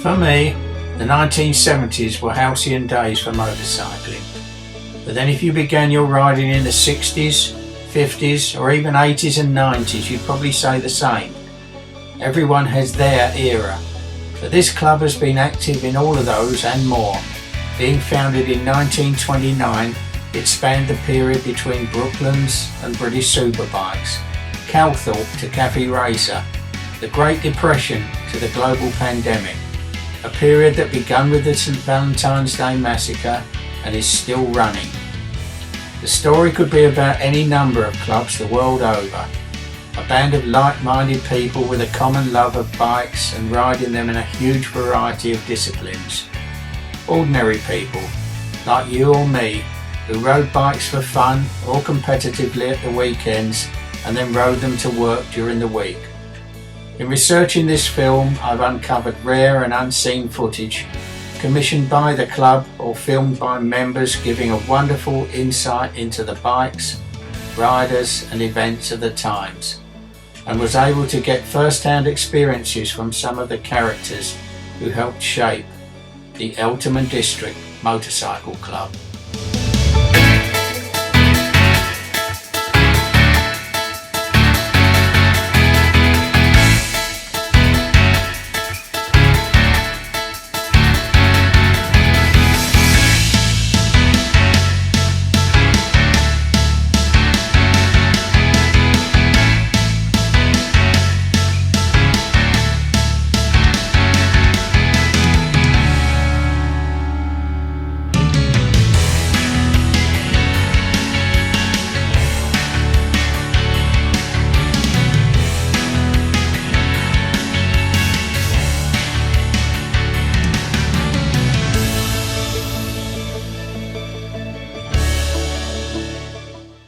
For me, the 1970s were halcyon days for motorcycling. But then if you began your riding in the 60s, 50s or even 80s and 90s, you'd probably say the same. Everyone has their era. But this club has been active in all of those and more. Being founded in 1929, it spanned the period between Brooklands and British Superbikes, Calthorpe to Cafe Racer, the Great Depression to the global pandemic, a period that began with the St. Valentine's Day Massacre and is still running. The story could be about any number of clubs the world over. A band of like-minded people with a common love of bikes and riding them in a huge variety of disciplines. Ordinary people, like you or me, who rode bikes for fun or competitively at the weekends and then rode them to work during the week. In researching this film, I've uncovered rare and unseen footage commissioned by the club or filmed by members, giving a wonderful insight into the bikes, riders and events of the times, and was able to get first-hand experiences from some of the characters who helped shape the Eltham District Motorcycle Club.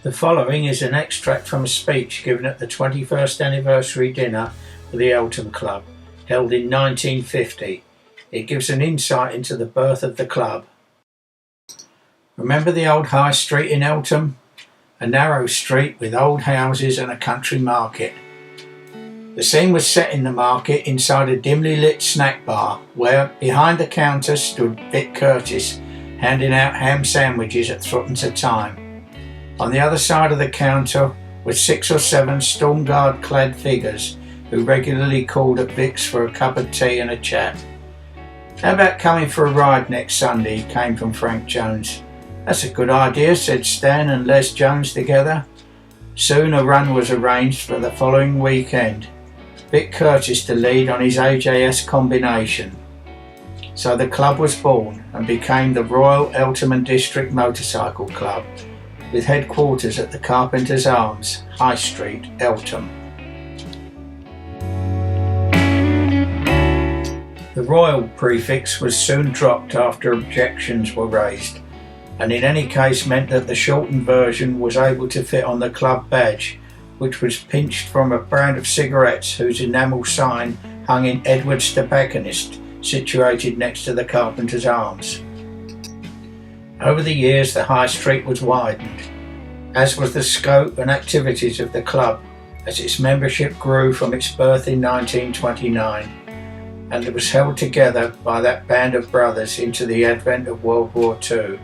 The following is an extract from a speech given at the 21st anniversary dinner for the Eltham Club, held in 1950. It gives an insight into the birth of the club. Remember the old high street in Eltham? A narrow street with old houses and a country market. The scene was set in the market inside a dimly lit snack bar where, behind the counter, stood Vic Curtis handing out ham sandwiches at threepence a time. On the other side of the counter were 6 or 7 Storm Guard clad figures who regularly called at Vic's for a cup of tea and a chat. "How about coming for a ride next Sunday?" came from Frank Jones. "That's a good idea," said Stan and Les Jones together. Soon a run was arranged for the following weekend. Vic Curtis to lead on his AJS combination. So the club was born and became the Royal Eltham District Motorcycle Club, with headquarters at the Carpenter's Arms, High Street, Eltham. The Royal prefix was soon dropped after objections were raised, and in any case meant that the shortened version was able to fit on the club badge, which was pinched from a brand of cigarettes whose enamel sign hung in Edward's Tobacconist, situated next to the Carpenter's Arms. Over the years the High Street was widened, as was the scope and activities of the club as its membership grew from its birth in 1929, and it was held together by that band of brothers into the advent of World War II.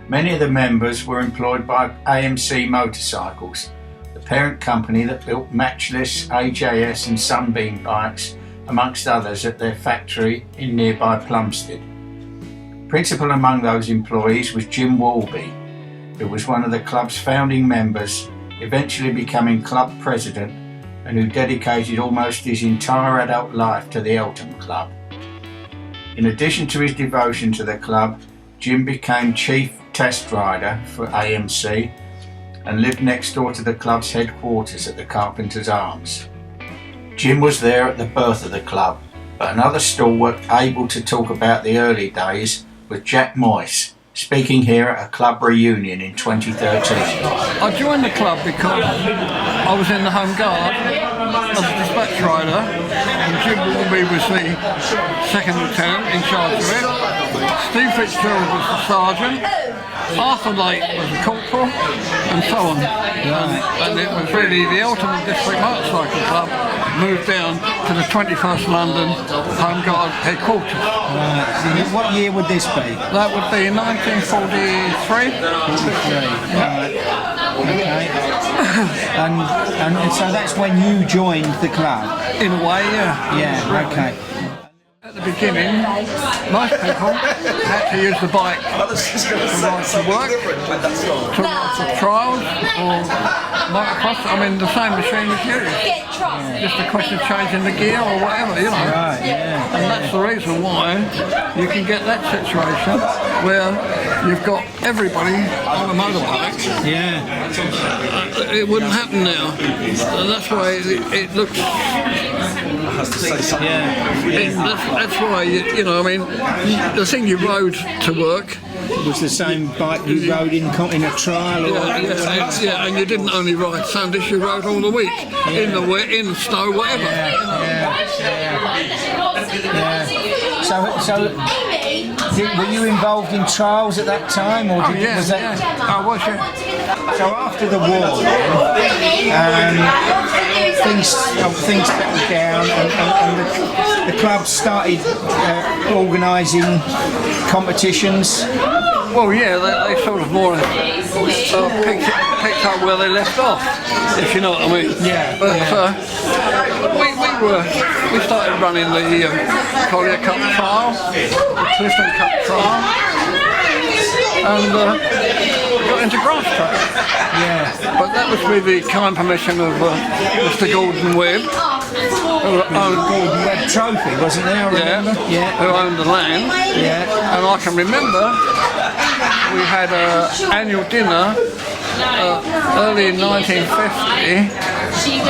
Many of the members were employed by AMC Motorcycles, the parent company that built Matchless, AJS and Sunbeam bikes, amongst others, at their factory in nearby Plumstead. Principal among those employees was Jim Walby, who was one of the club's founding members, eventually becoming club president, and who dedicated almost his entire adult life to the Eltham Club. In addition to his devotion to the club, Jim became chief test rider for AMC and lived next door to the club's headquarters at the Carpenter's Arms. Jim was there at the birth of the club, but another stalwart able to talk about the early days was Jack Moyse, speaking here at a club reunion in 2013. I joined the club because I was in the Home Guard as a dispatch rider, and Jim Walby was the second lieutenant in charge of it. Steve Fitzgerald was the sergeant, Arthur Lake was the corporal, and so on. And it was really the Eltham District Motorcycle Club moved down to the 21st London Home Guard headquarters. Right. So what year would this be? That would be 1943. 43. Right. Okay. And so that's when you joined the club? In a way, yeah. Yeah, okay. At the beginning, most people had to use the bike to ride to work, to ride for trials, or motocross. I mean, the same machine was used. Just a question of changing the gear or whatever, you know. Right, yeah. And that's the reason why you can get that situation where you've got everybody on a motorbike. Yeah. It wouldn't happen now. And that's why it looks... That's why, you know, I mean, the thing you rode to work was the same bike you rode in a trial? Or yeah, and you didn't only ride Sundays, you rode all the week, in the wet, in the snow, whatever. So were you involved in trials at that time? Or was that... I was, yeah. So after the war, things settled down, and the club started organising competitions. Well, yeah, they sort of more picked up where they left off, if you know what I mean. Yeah. But we started running the Collier Cup trial, the Clifton Cup trial, and got into Grasstrack. Yeah. But that was with the kind permission of Mr. Gordon Webb, who owned Gordon Webb Trophy, wasn't there? I remember. who owned the land. Yeah. And I can remember we had an annual dinner early in 1950,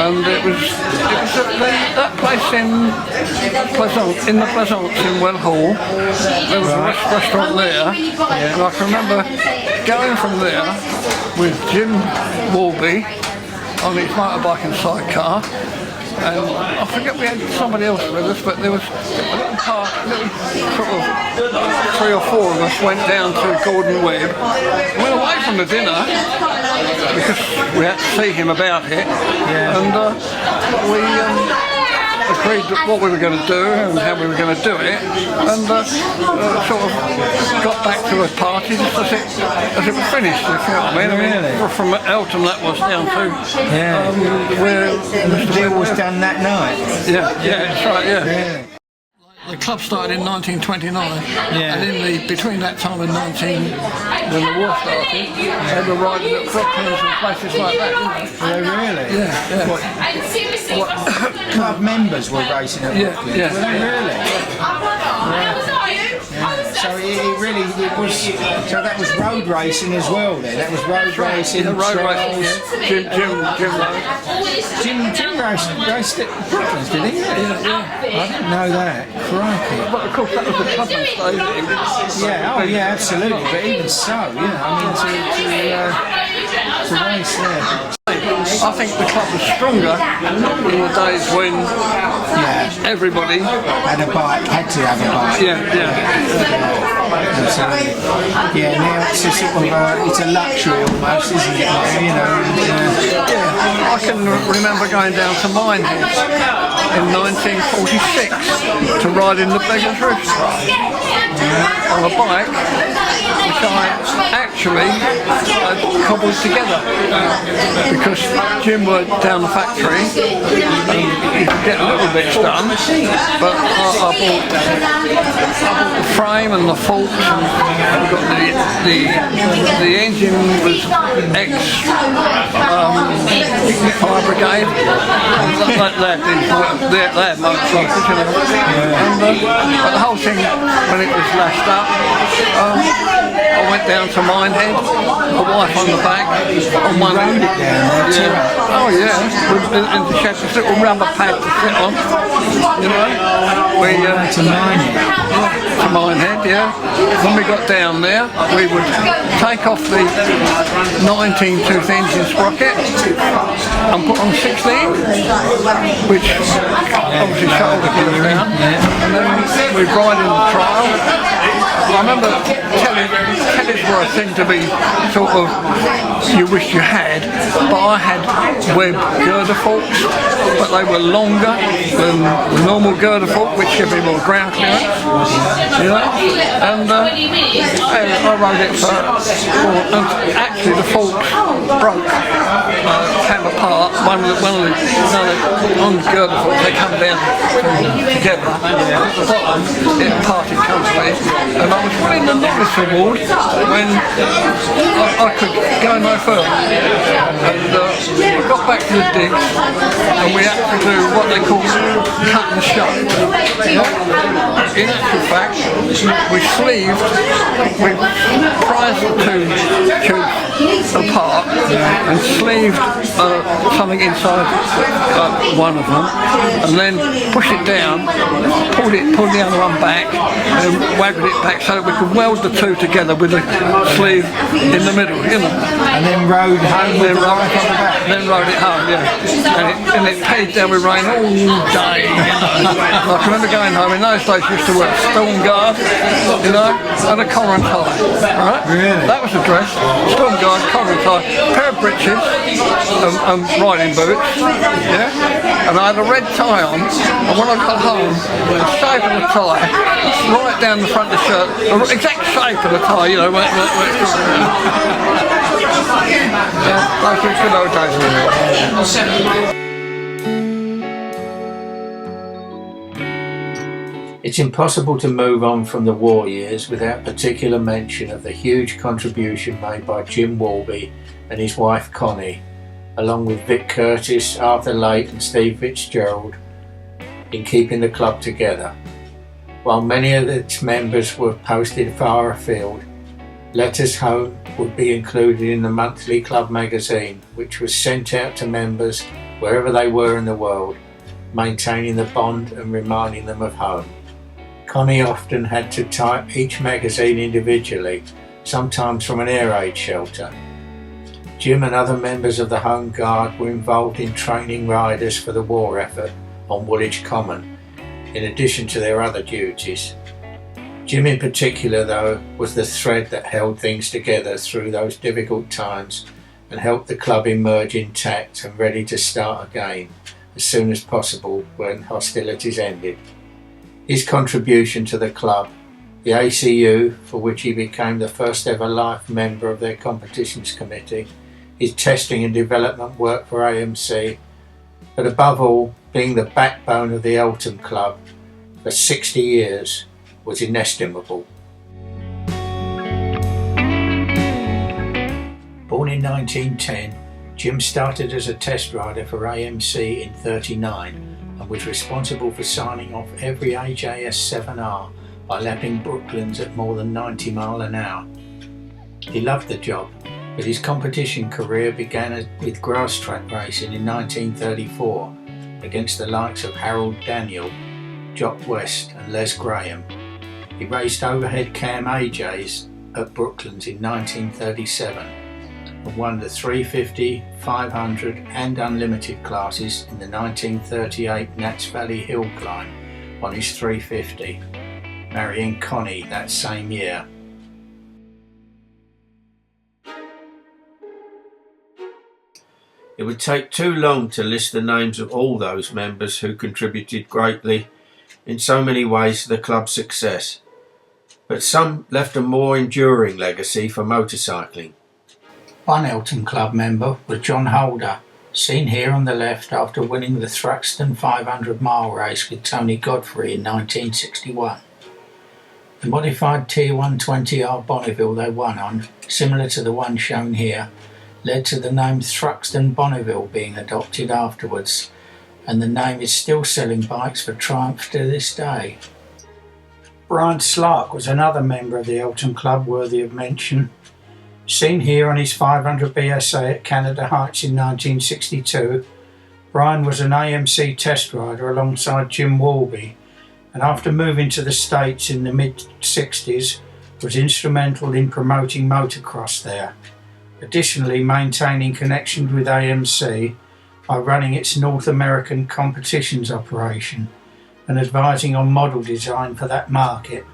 and it was at that place in the Pleasance in Well Hall. There was a restaurant there, and I can remember going from there with Jim Warby on his motorbike and sidecar. And I forget we had somebody else with us, but there was a little sort of 3 or 4 of us went down to Gordon Webb, went away from the dinner because we had to see him about it, and we agreed what we were going to do and how we were going to do it, and sort of got back to a party just as it was finished, if you know what I mean. Really? From Eltham that was down to where the deal was done that night. Yeah, that's right, yeah. Really? The club started in 1929, and between that time and when the war started, they were riding at Brooklands and places like that, didn't they? Really? Yeah. What club members were racing at Brooklands? Yeah. Were they really? So that was road racing as well then? That was road racing, road trials. racing, Jim raced at Brooklands, did he? Yeah. I didn't know that. Crikey. But of course that was the club they stayed in. Yeah, absolutely. But even so, I mean, to race there. I think the club was stronger in the days when everybody had a bike, had to have a bike. Absolutely. Yeah, now it's a sort of it's a luxury almost, isn't it? I can remember going down to Minehead in 1946 to ride in the Beggar's Roost on a bike, which I actually cobbled together because Jim worked down the factory and you could get a little bit done, but I bought the frame and the forks, and we got the engine was ex-fire brigade, they had motorcycles, you know. And but the whole thing, when it was lashed up, I went down to Minehead, a wife on the back, on one end. Oh yeah, and she had this little rubber pad to sit on, you know. To Minehead? To Minehead, yeah. When we got down there, we would take off the 19-tooth engine sprocket and put on 16, which obviously shoulder goes down, and then we'd ride in the trial. I remember tellies were a thing to be sort of, you wish you had, but I had web girder forks, but they were longer than the normal girder fork, which should be more ground clearance, you know, and I rode it for, and actually the forks broke, came apart, one of the on the girder forks, they come down together, at the bottom it parted completely, and I was winning the novice award when I could go no further, and we got back to the digs and we had to do what they call cut and show. In actual fact, we prized the two tubes apart and sleeved something inside one of them, and then pushed it down, pulled the other one back, and waggled it back so that we could weld the two together with the sleeve in the middle, you know. And then rode home with the wife on the back. Then rode it home, yeah. And it paid down with rain all day, you know. I can remember going home, in those days I used to wear a storm guard, you know, and a collar and tie, right? Really? That was the dress, storm guard, collar and tie, pair of breeches, and riding boots, yeah. And I had a red tie on, and when I got home, the shape of the tie, right down the front of the shirt, the exact shape of the tie, you know, where yeah, those were good old days. It's impossible to move on from the war years without particular mention of the huge contribution made by Jim Walby and his wife Connie, along with Vic Curtis, Arthur Lake and Steve Fitzgerald, in keeping the club together. While many of its members were posted far afield, letters home would be included in the monthly club magazine, which was sent out to members wherever they were in the world, maintaining the bond and reminding them of home. Connie often had to type each magazine individually, sometimes from an air raid shelter. Jim and other members of the Home Guard were involved in training riders for the war effort on Woolwich Common, in addition to their other duties. Jim in particular, though, was the thread that held things together through those difficult times and helped the club emerge intact and ready to start again as soon as possible when hostilities ended. His contribution to the club, the ACU, for which he became the first ever life member of their competitions committee, his testing and development work for AMC, but above all, being the backbone of the Eltham Club for 60 years, was inestimable. Born in 1910, Jim started as a test rider for AMC in '39 and was responsible for signing off every AJS 7R by lapping Brooklands at more than 90 miles an hour. He loved the job, but his competition career began with Grasstrack racing in 1934 against the likes of Harold Daniel, Jock West and Les Graham. He raced overhead cam AJs at Brooklands in 1937 and won the 350, 500 and unlimited classes in the 1938 Nats Valley Hill Climb on his 350, marrying Connie that same year. It would take too long to list the names of all those members who contributed greatly in so many ways to the club's success, but some left a more enduring legacy for motorcycling. One Eltham Club member was John Holder, seen here on the left after winning the Thruxton 500-mile race with Tony Godfrey in 1961. The modified T120R Bonneville they won on, similar to the one shown here, led to the name Thruxton Bonneville being adopted afterwards, and the name is still selling bikes for Triumph to this day. Brian Slark was another member of the Eltham Club worthy of mention. Seen here on his 500 BSA at Canada Heights in 1962, Brian was an AMC test rider alongside Jim Walby, and after moving to the States in the mid-60s was instrumental in promoting motocross there, additionally maintaining connections with AMC by running its North American competitions operation and advising on model design for that market.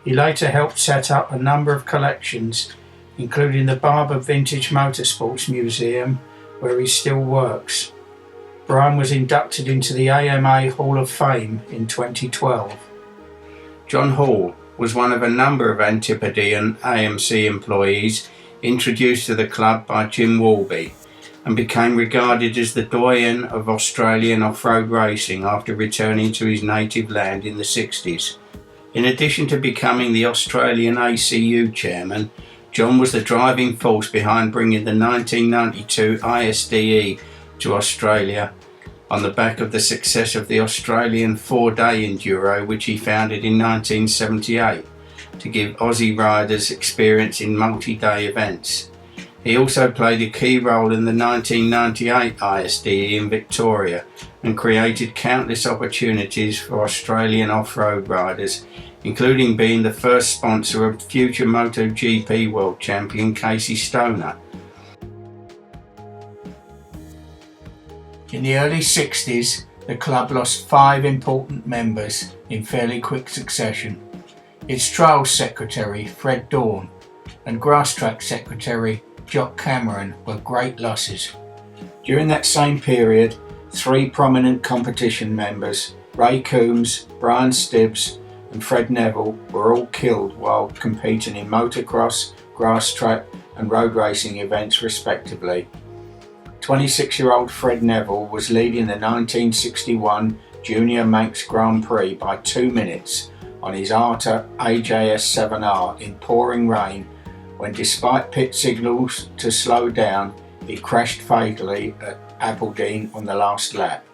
He later helped set up a number of collections, including the Barber Vintage Motorsports Museum, where he still works. Brian was inducted into the AMA Hall of Fame in 2012. John Hall was one of a number of Antipodean AMC employees introduced to the club by Jim Walby, and became regarded as the doyen of Australian off-road racing after returning to his native land in the 60s. In addition to becoming the Australian ACU chairman, John was the driving force behind bringing the 1992 ISDE to Australia on the back of the success of the Australian 4-day enduro, which he founded in 1978 to give Aussie riders experience in multi-day events. He also played a key role in the 1998 ISDE in Victoria and created countless opportunities for Australian off-road riders, including being the first sponsor of future MotoGP world champion Casey Stoner. In the early 60s, the club lost 5 important members in fairly quick succession. Its trials secretary, Fred Dawn, and Grasstrack secretary, Jock Cameron, were great losses. During that same period, 3 prominent competition members, Ray Coombs, Brian Stibbs and Fred Neville, were all killed while competing in motocross, grass track and road racing events respectively. 26-year-old Fred Neville was leading the 1961 Junior Manx Grand Prix by 2 minutes on his Arta AJS 7R in pouring rain when, despite pit signals to slow down, he crashed fatally at Aberdeen on the last lap.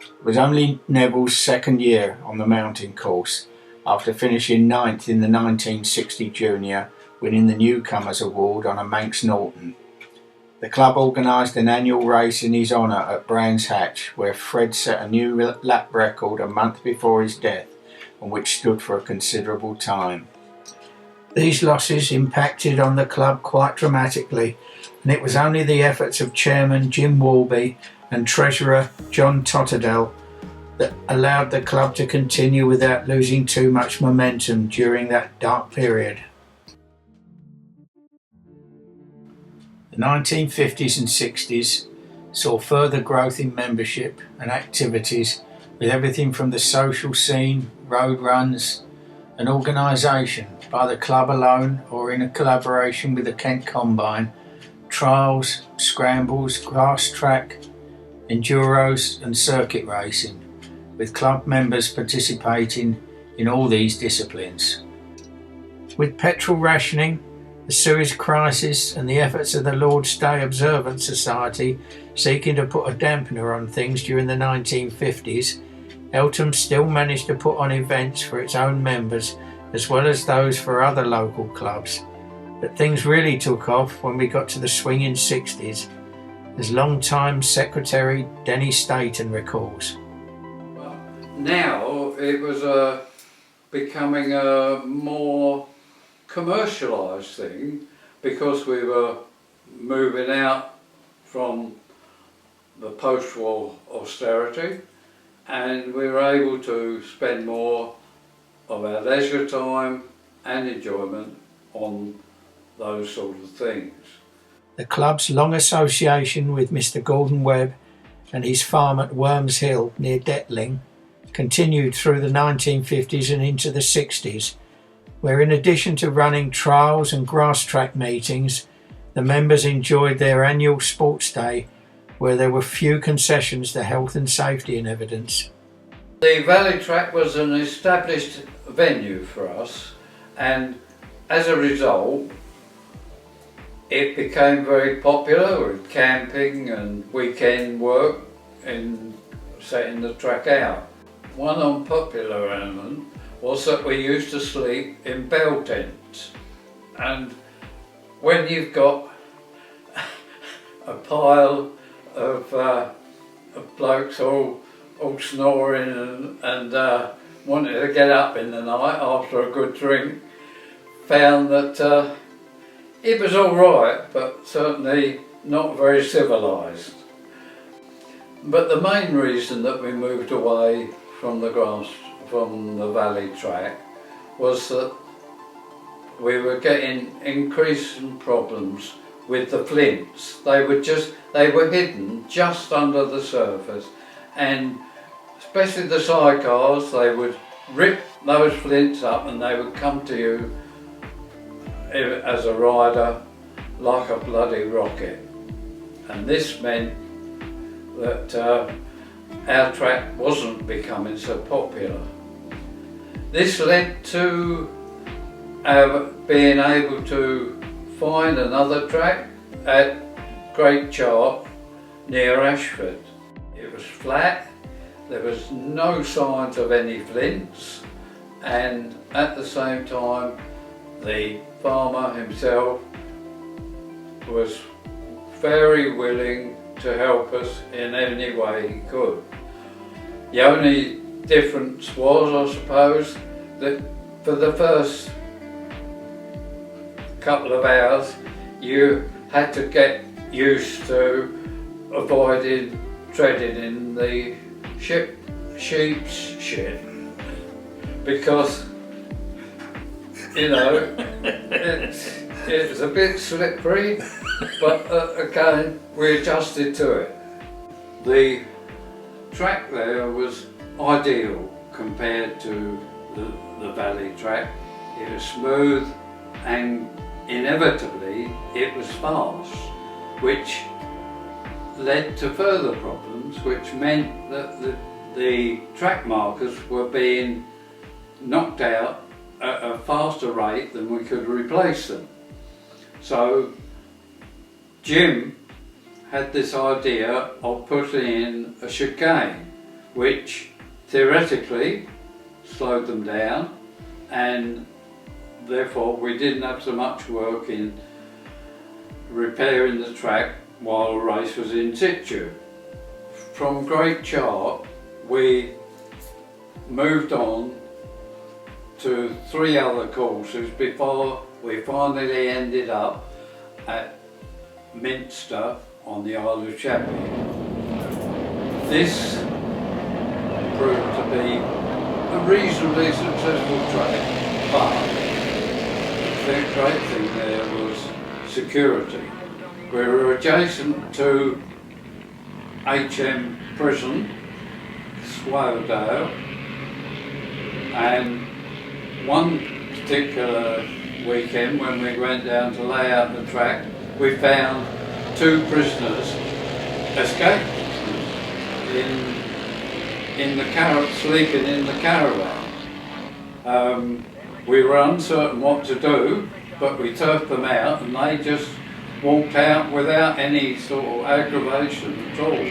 It was only Neville's second year on the mountain course, after finishing 9th in the 1960 Junior, winning the Newcomers Award on a Manx Norton. The club organised an annual race in his honour at Brands Hatch, where Fred set a new lap record a month before his death, and which stood for a considerable time. These losses impacted on the club quite dramatically, and it was only the efforts of Chairman Jim Walby and Treasurer John Totterdell that allowed the club to continue without losing too much momentum during that dark period. The 1950s and 60s saw further growth in membership and activities, with everything from the social scene, road runs and organisation by the club alone or in a collaboration with the Kent Combine, trials, scrambles, grass track, enduros and circuit racing, with club members participating in all these disciplines. With petrol rationing, the Suez Crisis and the efforts of the Lord's Day Observance Society seeking to put a dampener on things during the 1950s, Eltham still managed to put on events for its own members as well as those for other local clubs. But things really took off when we got to the swinging 60s, as long-time Secretary Denny Staton recalls. Now it was becoming a more commercialised thing, because we were moving out from the post-war austerity, and we were able to spend more of our leisure time and enjoyment on those sort of things. The club's long association with Mr. Gordon Webb and his farm at Worms Hill near Detling continued through the 1950s and into the 60s, where in addition to running trials and grass track meetings, the members enjoyed their annual sports day, where there were few concessions to health and safety in evidence. The Valley Track was an established venue for us, and as a result it became very popular with camping and weekend work in setting the track out. One unpopular element was that we used to sleep in bell tents, and when you've got a pile of blokes all snoring and wanting to get up in the night after a good drink, found that it was all right, but certainly not very civilised. But the main reason that we moved away from the Valley Track was that we were getting increasing problems with the flints. They were hidden just under the surface, and especially the sidecars, they would rip those flints up and they would come to you as a rider like a bloody rocket. And this meant that our track wasn't becoming so popular. This led to our being able to find another track at Great Chart near Ashford. It was flat, there was no signs of any flints, and at the same time the farmer himself was very willing to help us in any way he could. The only difference was, I suppose, that for the first couple of hours you had to get used to avoiding treading in the sheep's shit, because you know it's a bit slippery, but again we adjusted to it. The track there was ideal compared to the valley track. It was smooth and inevitably it was fast, which led to further problems, which meant that the track markers were being knocked out at a faster rate than we could replace them. So Jim had this idea of putting in a chicane, which theoretically slowed them down, and therefore we didn't have so much work in repairing the track while the race was in situ. From Great Chart we moved on to 3 other courses before we finally ended up at Minster on the Isle of Chappie. This proved to be a reasonably successful track, but the great thing there was security. We were adjacent to HM Prison, Swallowdale, and one particular weekend when we went down to lay out the track, we found 2 prisoners escaped sleeping in the caravan. We were uncertain what to do, but we turfed them out and they just walked out without any sort of aggravation at all.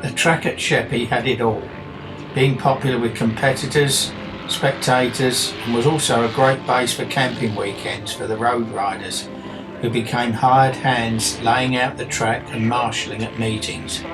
The track at Sheppey had it all, being popular with competitors, spectators, and was also a great base for camping weekends for the road riders, who became hired hands laying out the track and marshalling at meetings.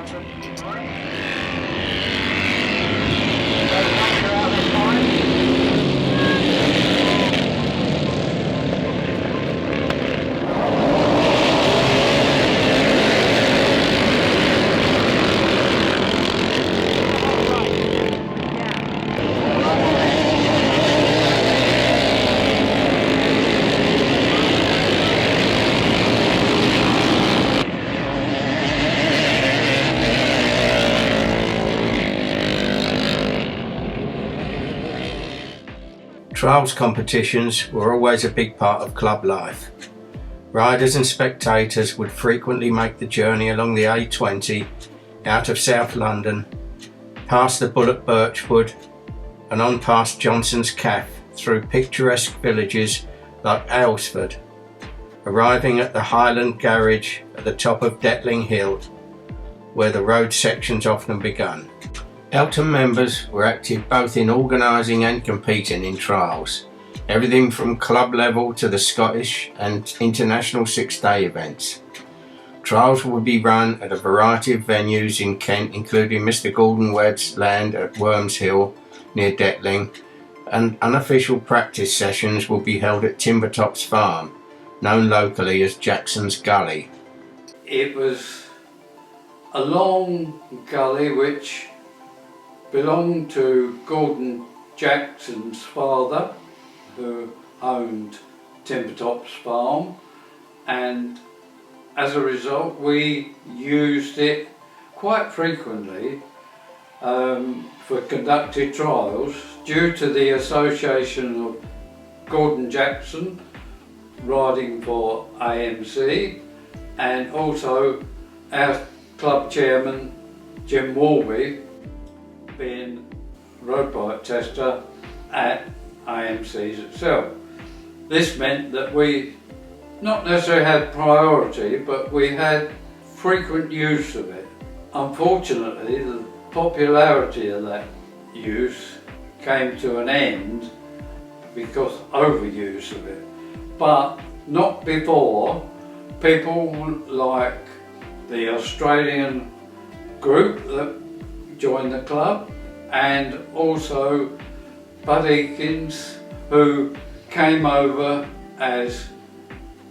Trials competitions were always a big part of club life. Riders and spectators would frequently make the journey along the A20 out of South London, past the Bull at Birchwood and on past Johnson's Calf through picturesque villages like Aylesford, arriving at the Highland Garage at the top of Detling Hill, where the road sections often begun. Eltham members were active both in organising and competing in trials, everything from club level to the Scottish and international 6-day events. Trials would be run at a variety of venues in Kent, including Mr Gordon Webb's land at Worms Hill near Detling, and unofficial practice sessions will be held at Timbertops Farm, known locally as Jackson's Gully. It was a long gully which belonged to Gordon Jackson's father, who owned Timbertops Farm, and as a result we used it quite frequently for conducted trials due to the association of Gordon Jackson riding for AMC, and also our club chairman Jim Walby being road bike tester at AMC's itself. This meant that we not necessarily had priority, but we had frequent use of it. Unfortunately, the popularity of that use came to an end because overuse of it, but not before people like the Australian group that joined the club, and also Bud Eakins, who came over as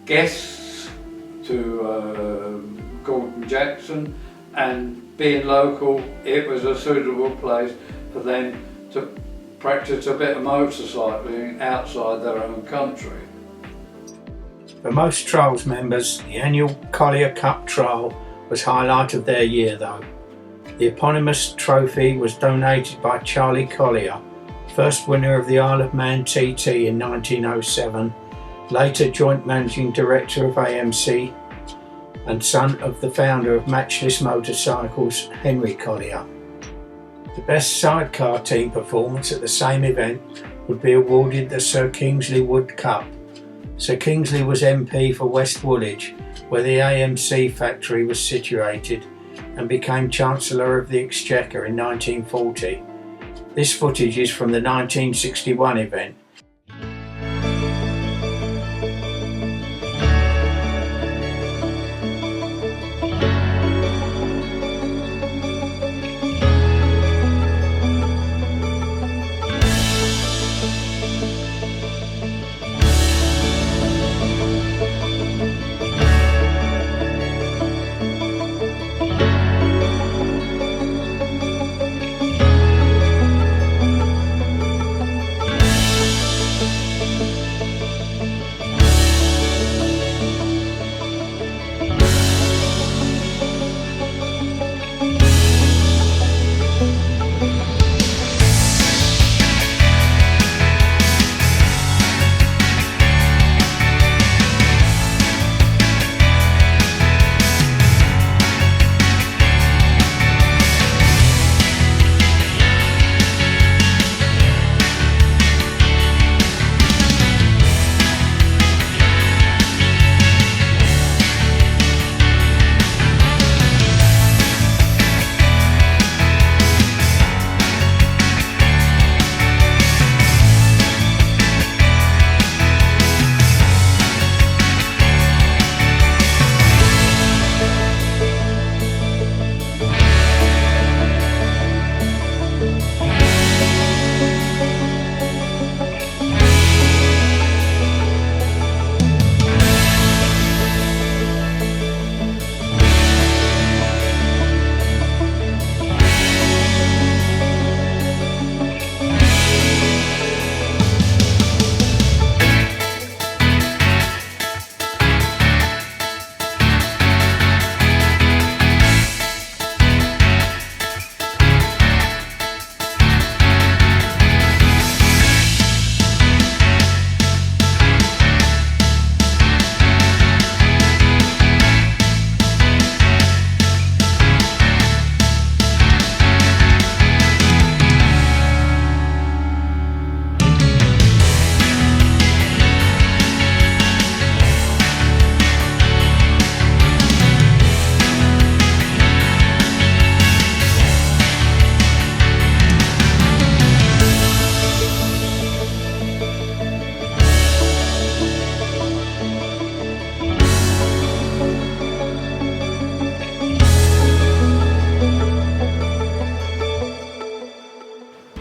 guests to Gordon Jackson, and being local, it was a suitable place for them to practice a bit of motorcycling outside their own country. For most trials members, the annual Collier Cup trial was highlight of their year though. The eponymous trophy was donated by Charlie Collier, first winner of the Isle of Man TT in 1907, later joint managing director of AMC and son of the founder of Matchless Motorcycles, Henry Collier. The best sidecar team performance at the same event would be awarded the Sir Kingsley Wood Cup. Sir Kingsley was MP for West Woolwich, where the AMC factory was situated, and became Chancellor of the Exchequer in 1940. This footage is from the 1961 event.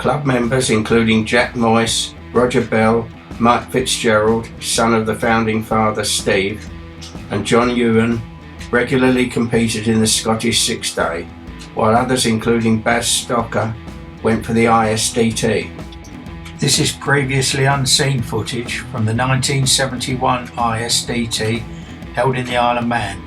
Club members including Jack Moyes, Roger Bell, Mike Fitzgerald, son of the founding father Steve, and John Ewan regularly competed in the Scottish Six Day, while others including Baz Stocker went for the ISDT. This is previously unseen footage from the 1971 ISDT held in the Isle of Man.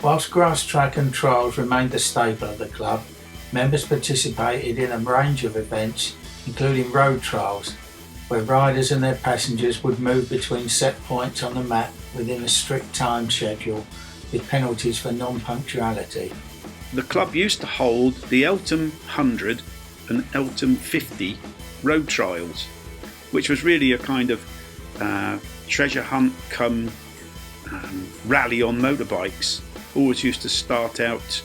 Whilst Grasstrack and trials remained the staple of the club, members participated in a range of events, including road trials, where riders and their passengers would move between set points on the map within a strict time schedule, with penalties for non-punctuality. The club used to hold the Eltham 100 and Eltham 50 road trials, which was really a kind of treasure hunt come rally on motorbikes. Always used to start out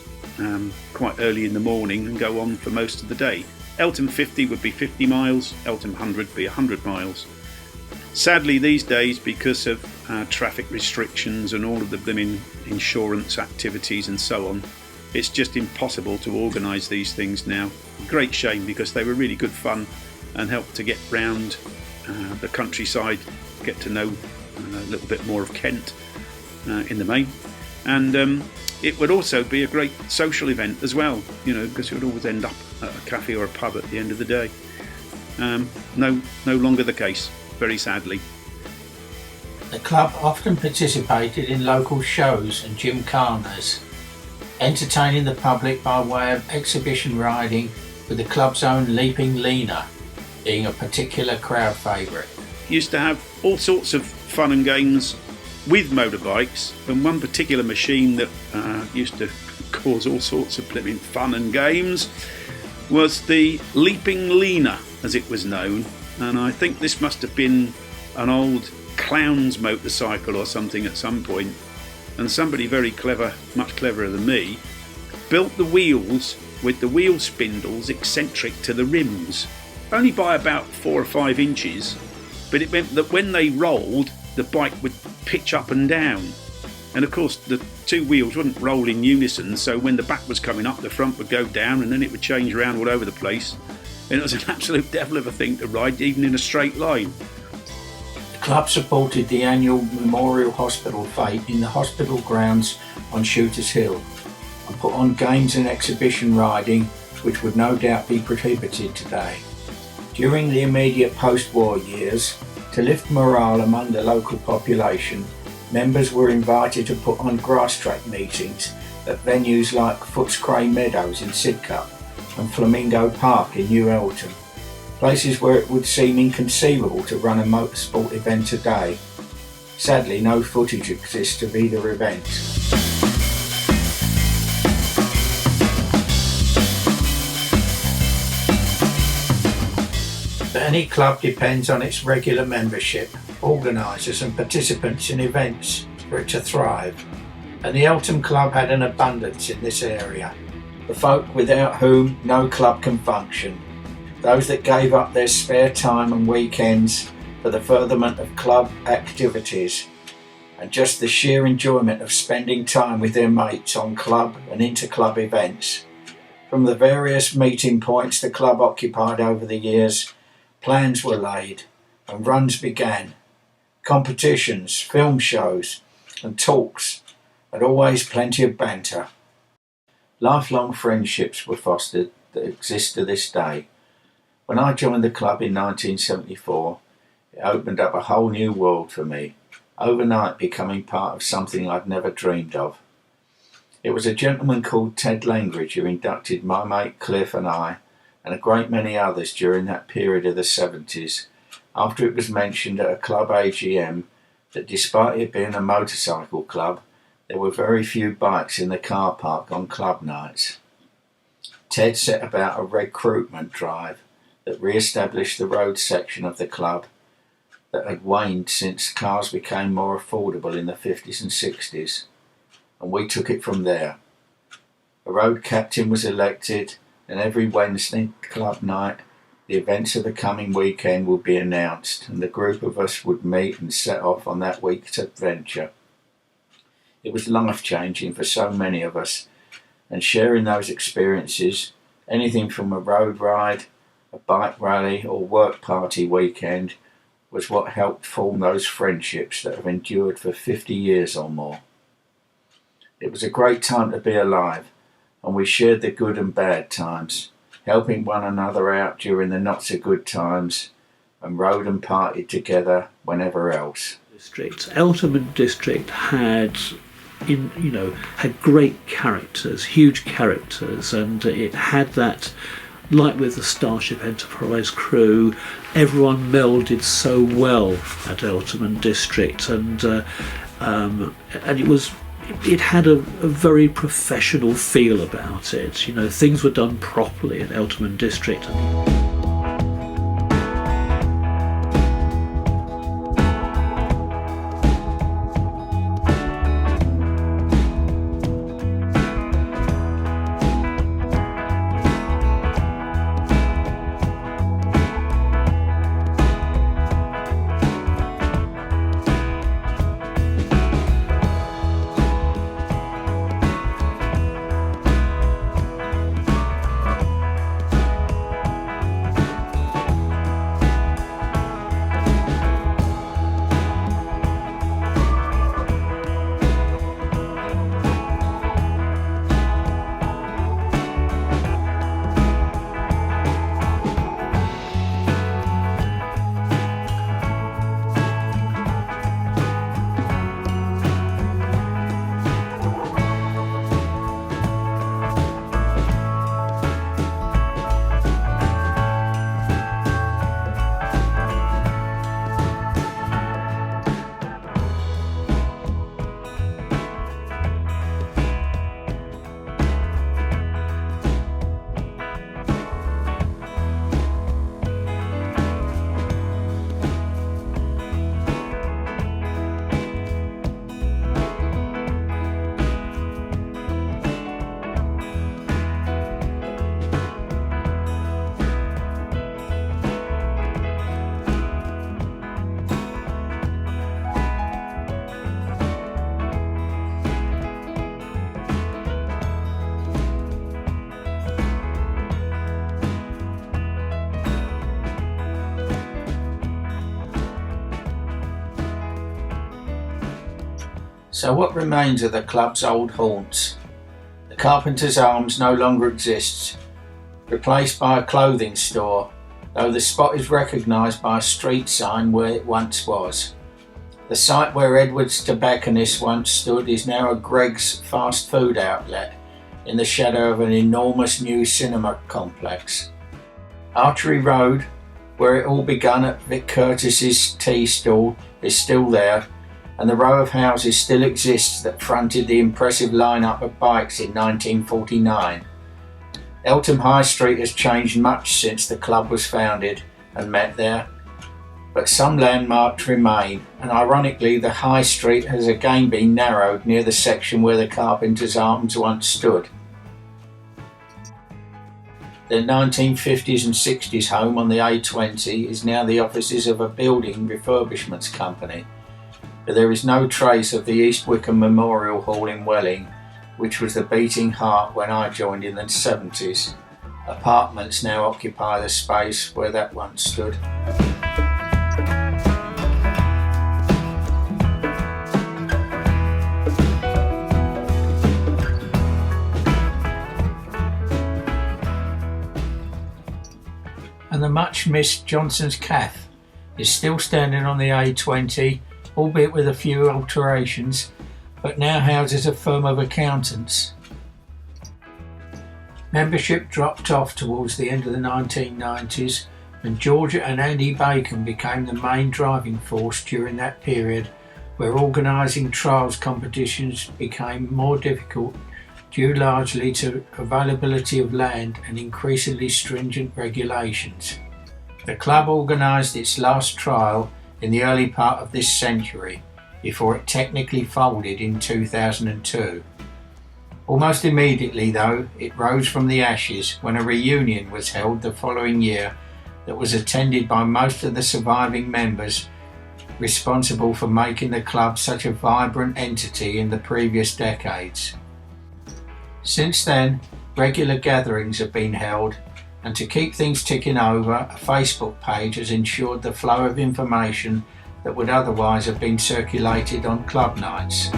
quite early in the morning and go on for most of the day. Eltham 50 would be 50 miles, Eltham 100 be 100 miles. Sadly these days, because of traffic restrictions and all of the blimmin' insurance activities and so on, it's just impossible to organise these things now. Great shame, because they were really good fun and helped to get round the countryside, get to know a little bit more of Kent in the main. And it would also be a great social event as well, you know, because it would always end up at a cafe or a pub at the end of the day. No longer the case, very sadly. The club often participated in local shows and gymkhanas, entertaining the public by way of exhibition riding, with the club's own Leaping Lena being a particular crowd favourite. Used to have all sorts of fun and games with motorbikes, and one particular machine that used to cause all sorts of flipping fun and games was the Leaping Lena, as it was known. And I think this must have been an old clown's motorcycle or something at some point, and somebody very clever, much cleverer than me, built the wheels with the wheel spindles eccentric to the rims, only by about 4 or 5 inches, but it meant that when they rolled, the bike would pitch up and down, And of course, the two wheels wouldn't roll in unison, so when the back was coming up, the front would go down, and then it would change around all over the place. And it was an absolute devil of a thing to ride, even in a straight line. The club supported the annual Memorial Hospital fete in the hospital grounds on Shooters Hill and put on games and exhibition riding which would no doubt be prohibited today. During the immediate post-war years, to lift morale among the local population, members were invited to put on Grasstrack meetings at venues like Footscray Meadows in Sidcup and Flamingo Park in New Eltham, places where it would seem inconceivable to run a motorsport event today. Sadly, no footage exists of either event. But any club depends on its regular membership, organisers and participants in events for it to thrive, and the Eltham Club had an abundance in this area. The folk without whom no club can function, those that gave up their spare time and weekends for the furtherment of club activities and just the sheer enjoyment of spending time with their mates on club and inter-club events. From the various meeting points the club occupied over the years, plans were laid and runs began. Competitions, film shows and talks, and always plenty of banter. Lifelong friendships were fostered that exist to this day. When I joined the club in 1974, it opened up a whole new world for me, overnight becoming part of something I'd never dreamed of. It was a gentleman called Ted Langridge who inducted my mate Cliff and I, and a great many others during that period of the 70s, after it was mentioned at a club AGM that despite it being a motorcycle club, there were very few bikes in the car park on club nights. Ted set about a recruitment drive that re-established the road section of the club that had waned since cars became more affordable in the 50s and 60s, and we took it from there. A road captain was elected, and every Wednesday club night the events of the coming weekend would be announced, and the group of us would meet and set off on that week's adventure. It was life-changing for so many of us, and sharing those experiences, anything from a road ride, a bike rally or work party weekend, was what helped form those friendships that have endured for 50 years or more. It was a great time to be alive, and we shared the good and bad times, helping one another out during the not so good times, and rode and partied together whenever else. Eltham District had great characters, huge characters, and it had that, like with the Starship Enterprise crew, everyone melded so well at Eltham District, and it had a very professional feel about it. You know, things were done properly at Eltham District. So what remains of the club's old haunts? The Carpenter's Arms no longer exists, replaced by a clothing store, though the spot is recognised by a street sign where it once was. The site where Edward's Tobacconist once stood is now a Greg's fast food outlet in the shadow of an enormous new cinema complex. Archery Road, where it all begun at Vic Curtis's tea stall, is still there, and the row of houses still exists that fronted the impressive lineup of bikes in 1949. Eltham High Street has changed much since the club was founded and met there, but some landmarks remain, and ironically the High Street has again been narrowed near the section where the Carpenter's Arms once stood. The 1950s and 60s home on the A20 is now the offices of a building refurbishments company, but there is no trace of the East Wickham Memorial Hall in Welling, which was the beating heart when I joined in the 70s. Apartments now occupy the space where that once stood. And the much missed Johnson's Cafe is still standing on the A20, albeit with a few alterations, but now houses a firm of accountants. Membership dropped off towards the end of the 1990s, and Georgia and Andy Bacon became the main driving force during that period, where organising trials competitions became more difficult due largely to availability of land and increasingly stringent regulations. The club organised its last trial in the early part of this century, before it technically folded in 2002. Almost immediately though, it rose from the ashes when a reunion was held the following year that was attended by most of the surviving members responsible for making the club such a vibrant entity in the previous decades. Since then, regular gatherings have been held, and to keep things ticking over, a Facebook page has ensured the flow of information that would otherwise have been circulated on club nights.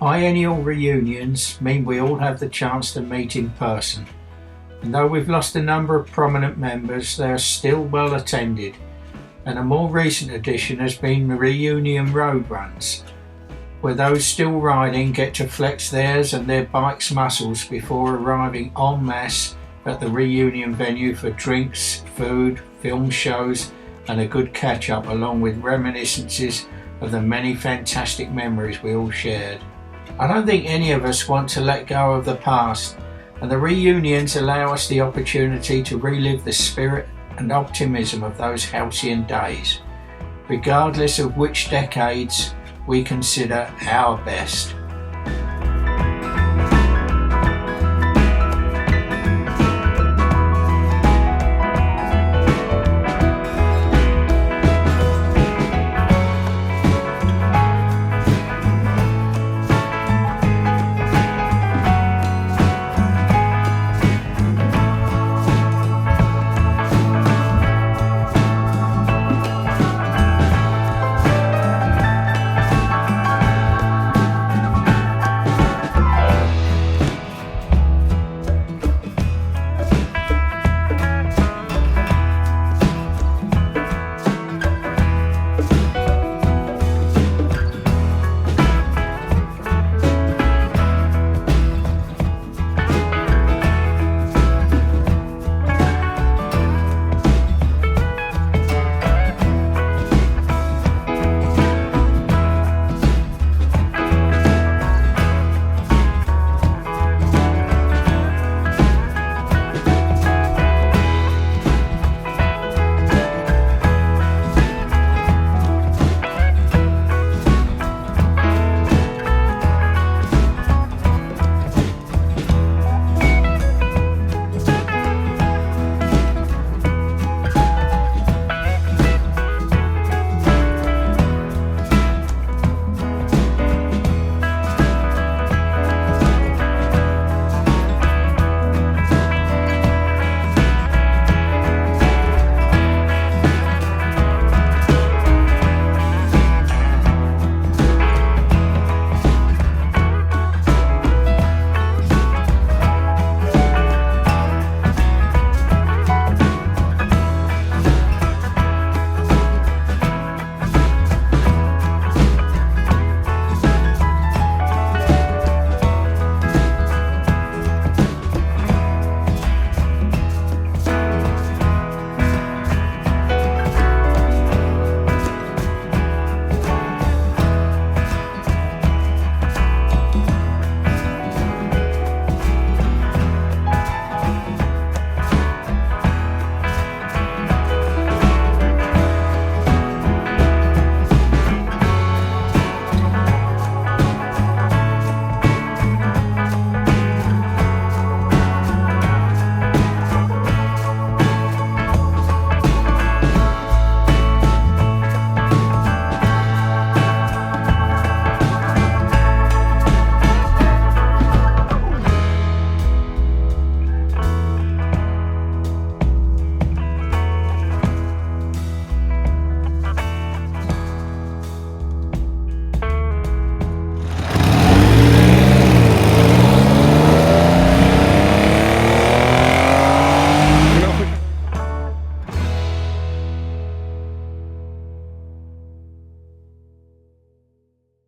Biennial reunions mean we all have the chance to meet in person, and though we've lost a number of prominent members, they are still well attended, and a more recent addition has been the reunion road runs, where those still riding get to flex theirs and their bikes' muscles before arriving en masse at the reunion venue for drinks, food, film shows and a good catch-up, along with reminiscences of the many fantastic memories we all shared. I don't think any of us want to let go of the past, and the reunions allow us the opportunity to relive the spirit and optimism of those halcyon days, regardless of which decades we consider our best.